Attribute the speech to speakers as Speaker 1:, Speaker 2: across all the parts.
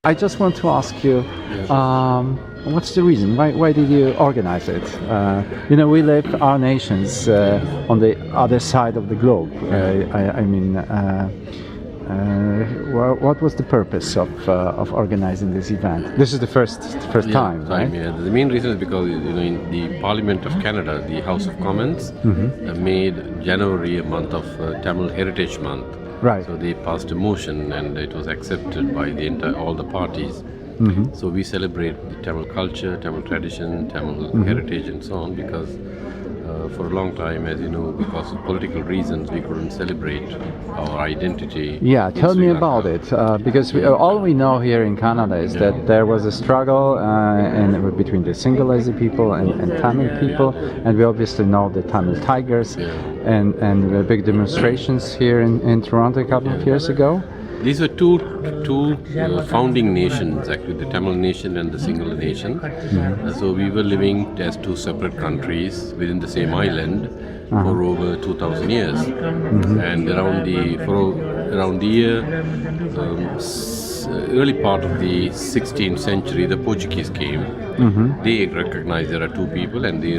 Speaker 1: I just want to ask you, what's the reason? Why did you organize it? We live our nations on the other side of the globe. What was the purpose of organizing this event? This is the first time, right?
Speaker 2: Yeah. The main reason is because in the Parliament of Canada, the House of Commons made January a month of Tamil Heritage Month.
Speaker 1: Right.
Speaker 2: So they passed a motion, and it was accepted by all the parties. So we celebrate the Tamil culture, Tamil tradition, Tamil heritage, and so on, because for a long time, as you know, because of political reasons, we couldn't celebrate our identity.
Speaker 1: Yeah, tell me about it, because all we know here in Canada is that there was a struggle between the Sinhalese people and Tamil people, and we obviously know the Tamil Tigers, and the big demonstrations here in Toronto a couple of years ago.
Speaker 2: These were two founding nations, actually, the Tamil nation and the Sinhala nation. So we were living as two separate countries within the same island for over 2,000 years. And around the year, early part of the 16th century, the Portuguese came. They recognized there are two people, and they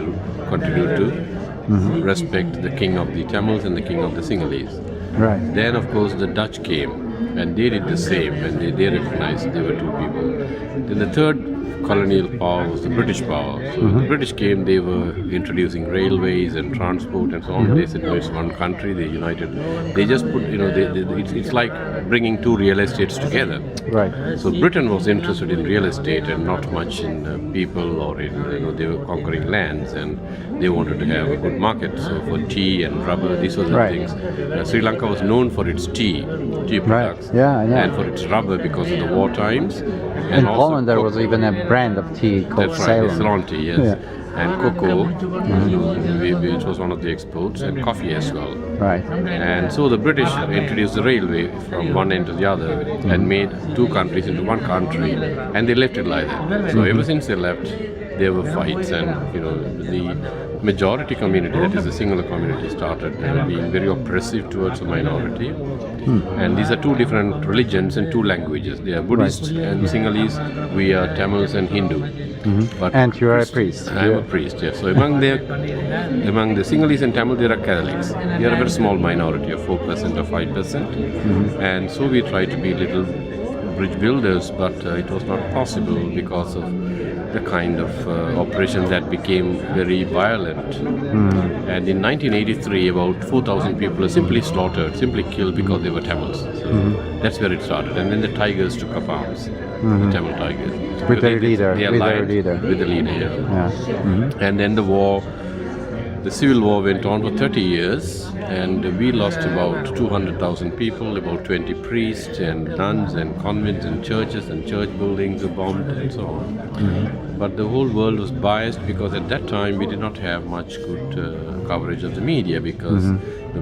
Speaker 2: continued to respect the king of the Tamils and the king of the Sinhalese.
Speaker 1: Right.
Speaker 2: Then, of course, the Dutch came, and they did the same, and they recognized there were two people. Then the third colonial power was the British power. So the British came, they were introducing railways and transport and so on. They said, no, it's one country, they united. They just put, it's like bringing two real estates together.
Speaker 1: Right.
Speaker 2: So Britain was interested in real estate and not much in people, or in, they were conquering lands, and they wanted to have a good market. So for tea and rubber, these were the things. Sri Lanka was known for its tea products.
Speaker 1: Yeah, I know.
Speaker 2: And for its rubber because of the war times.
Speaker 1: In Poland there was even a brand of tea called
Speaker 2: Ceylon tea, yes. Yeah. And cocoa, which was one of the exports, and coffee as well.
Speaker 1: Right.
Speaker 2: And so the British introduced the railway from one end to the other and made two countries into one country, and they left it like that. So ever since they left, there were fights, and the majority community, that is the Sinhala community, started being very oppressive towards the minority. And these are two different religions and two languages. They are Buddhist and Sinhalese. We are Tamils and Hindu.
Speaker 1: And you are a priest.
Speaker 2: I am a priest, yes. So among the Sinhalese and Tamil, there are Catholics. We are a very small minority of 4% or 5%. And so we try to be little bridge builders, but it was not possible because of the kind of operation that became very violent. And in 1983, about 4,000 people were simply slaughtered, simply killed because they were Tamils. So that's where it started. And then the Tigers took up arms, the Tamil Tigers.
Speaker 1: With their leader.
Speaker 2: With the leader, yeah. And then the civil war went on for 30 years, and we lost about 200,000 people, about 20 priests and nuns and convents and churches and church buildings were bombed and so on. But the whole world was biased because at that time we did not have much good coverage of the media, because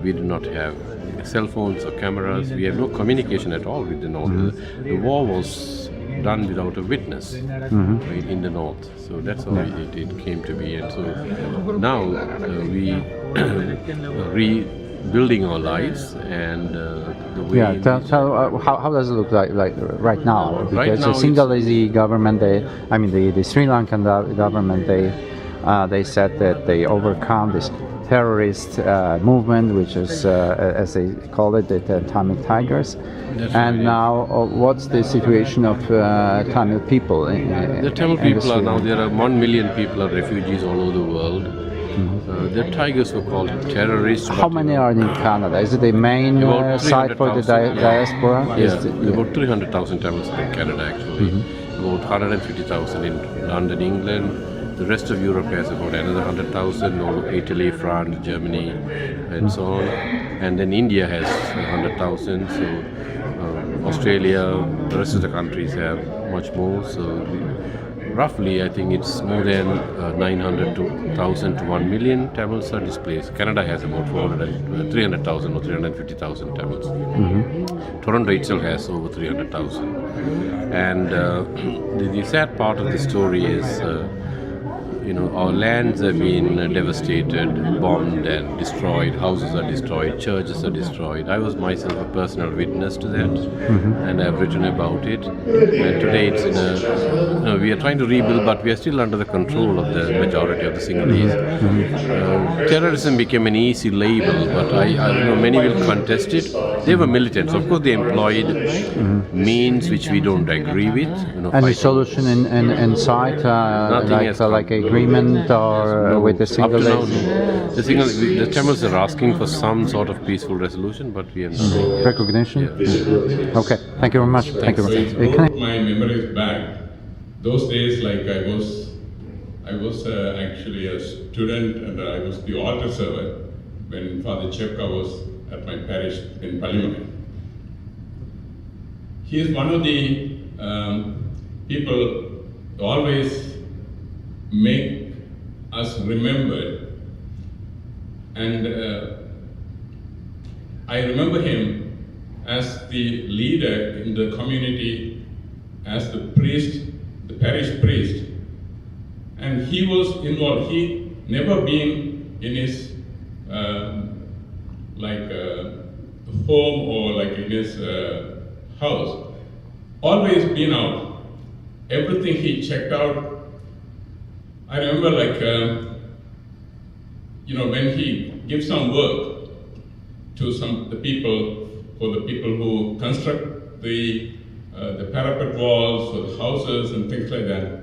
Speaker 2: we did not have cell phones or cameras. We have no communication at all with the North. The war was done without a witness in the North. So that's how it came to be. And so now we rebuilding our lives, and the way...
Speaker 1: Yeah, how does it look like right now? Because the Sinhalese government, the Sri Lankan government, they said that they overcome this terrorist movement, which is, as they call it, the Tamil Tigers. And now, what's the situation of Tamil people?
Speaker 2: The Tamil people are now, there are 1 million people are refugees all over the world. The Tigers were called terrorists.
Speaker 1: How many are in Canada? Is it the main site for the diaspora?
Speaker 2: Yes, about 300,000 Tamils in Canada actually. About 150,000 in London, England. The rest of Europe has about another 100,000, or Italy, France, Germany, and so on. And then India has 100,000. So Australia, the rest of the countries have much more. So roughly, I think it's more than 900,000 to 1 million Tamils are displaced. Canada has about 300,000 or 350,000 Tamils. Toronto itself has over 300,000. And the sad part of the story is our lands have been devastated, bombed and destroyed, houses are destroyed, churches are destroyed. I was myself a personal witness to that, and I've written about it. And today it's we are trying to rebuild, but we are still under the control of the majority of the Sinhalese. Terrorism became an easy label, but I know many will contest it. They were militants. Of course, they employed means which we don't agree with.
Speaker 1: Any solution in sight, like agreement or with the Sinhalese?
Speaker 2: The Tamils are asking for some sort of peaceful resolution, but we are not.
Speaker 1: Recognition? Yeah. Okay, thank you very much. Thank you.
Speaker 3: Brought my memories back. Those days, like I was actually a student, and I was the altar server when Father Chepka was at my parish in Palimale. He is one of the people who always make us remember, and I remember him as the leader in the community, as the priest, the parish priest, and he was involved. He never been in his home or like in his house. Always been out. Everything he checked out. I remember when he gives some work to the people, for the people who construct the parapet walls or the houses and things like that.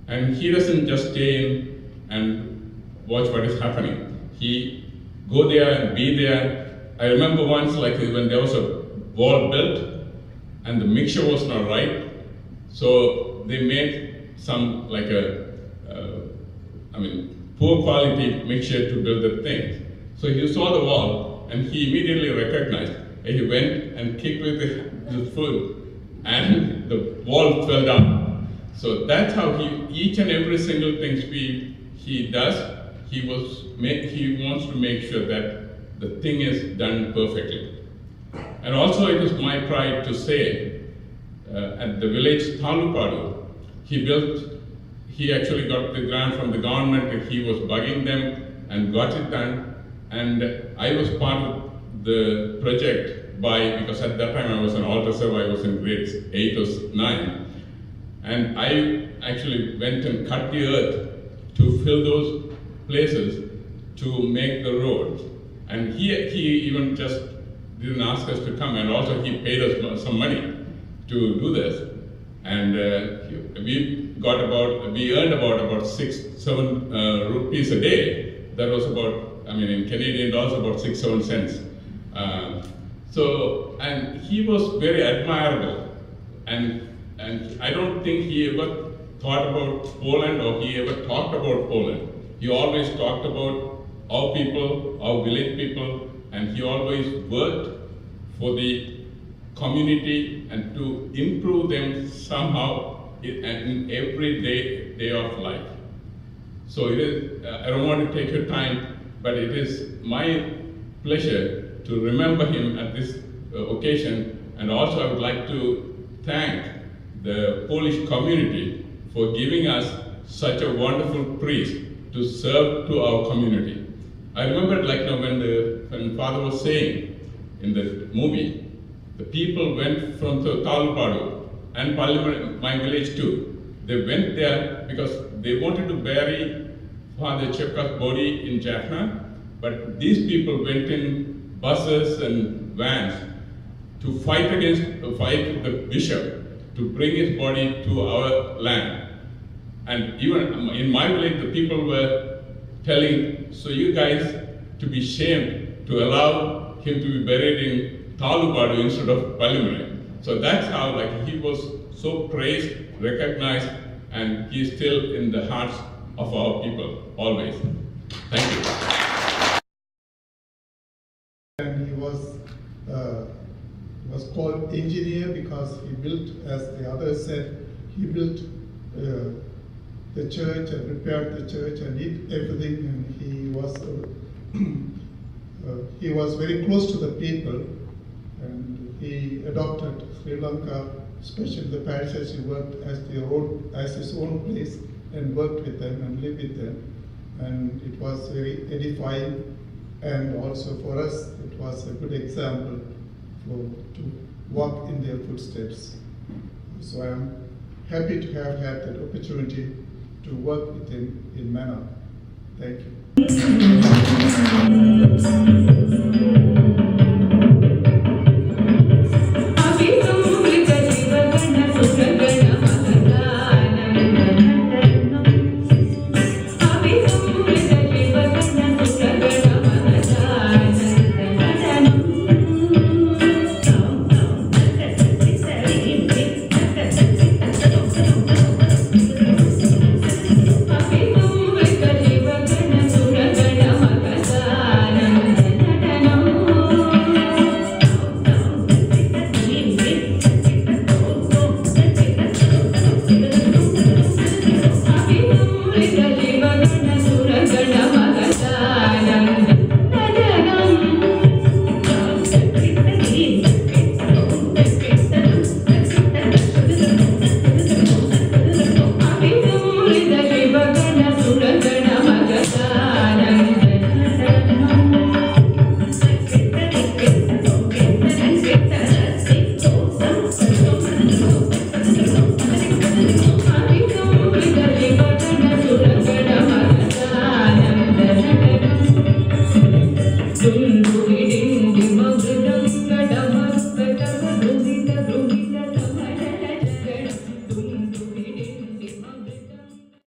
Speaker 3: And he doesn't just stay in and watch what is happening. He go there and be there. I remember once when there was a wall built and the mixture was not right, so they made some poor quality mixture to build the thing. So he saw the wall and he immediately recognized, and he went and kicked with the foot and the wall fell down. So that's how each and every single thing he does, he wants to make sure that the thing is done perfectly. And also it is my pride to say, at the village Talupadu, he actually got the grant from the government, and he was bugging them and got it done. And I was part of the project because at that time I was an altar server, I was in grades 8 or 9. And I actually went and cut the earth to fill those places to make the roads. And he even just didn't ask us to come, and also he paid us some money to do this. And we earned about 6-7 rupees a day. That was in Canadian dollars, about 6-7 cents. And he was very admirable. And I don't think he ever thought about Poland or he ever talked about Poland. He always talked about our people, our village people, and he always worked for the community and to improve them somehow in every day of life. So it is, I don't want to take your time, but it is my pleasure to remember him at this occasion. And also I would like to thank the Polish community for giving us such a wonderful priest to serve to our community. I remember when Father was saying in the movie, the people went from Talupadu and Palimale, my village too. They went there because they wanted to bury Father Chepka's body in Jaffna, but these people went in buses and vans to fight the bishop to bring his body to our land. And even in my village, the people were telling, so you guys to be shamed to allow him to be buried in Talupadu instead of Palimale. So that's how he was so praised, recognized, and he's still in the hearts of our people, always. Thank you.
Speaker 4: And he was called engineer because he built, as the others said, he built the church and repaired the church and did everything, and he was very close to the people, and he adopted Sri Lanka, especially the parishes he worked as his own place, and worked with them and lived with them. And it was very edifying, and also for us it was a good example to walk in their footsteps. So I am happy to have had that opportunity to work with him in Manor. Thank you.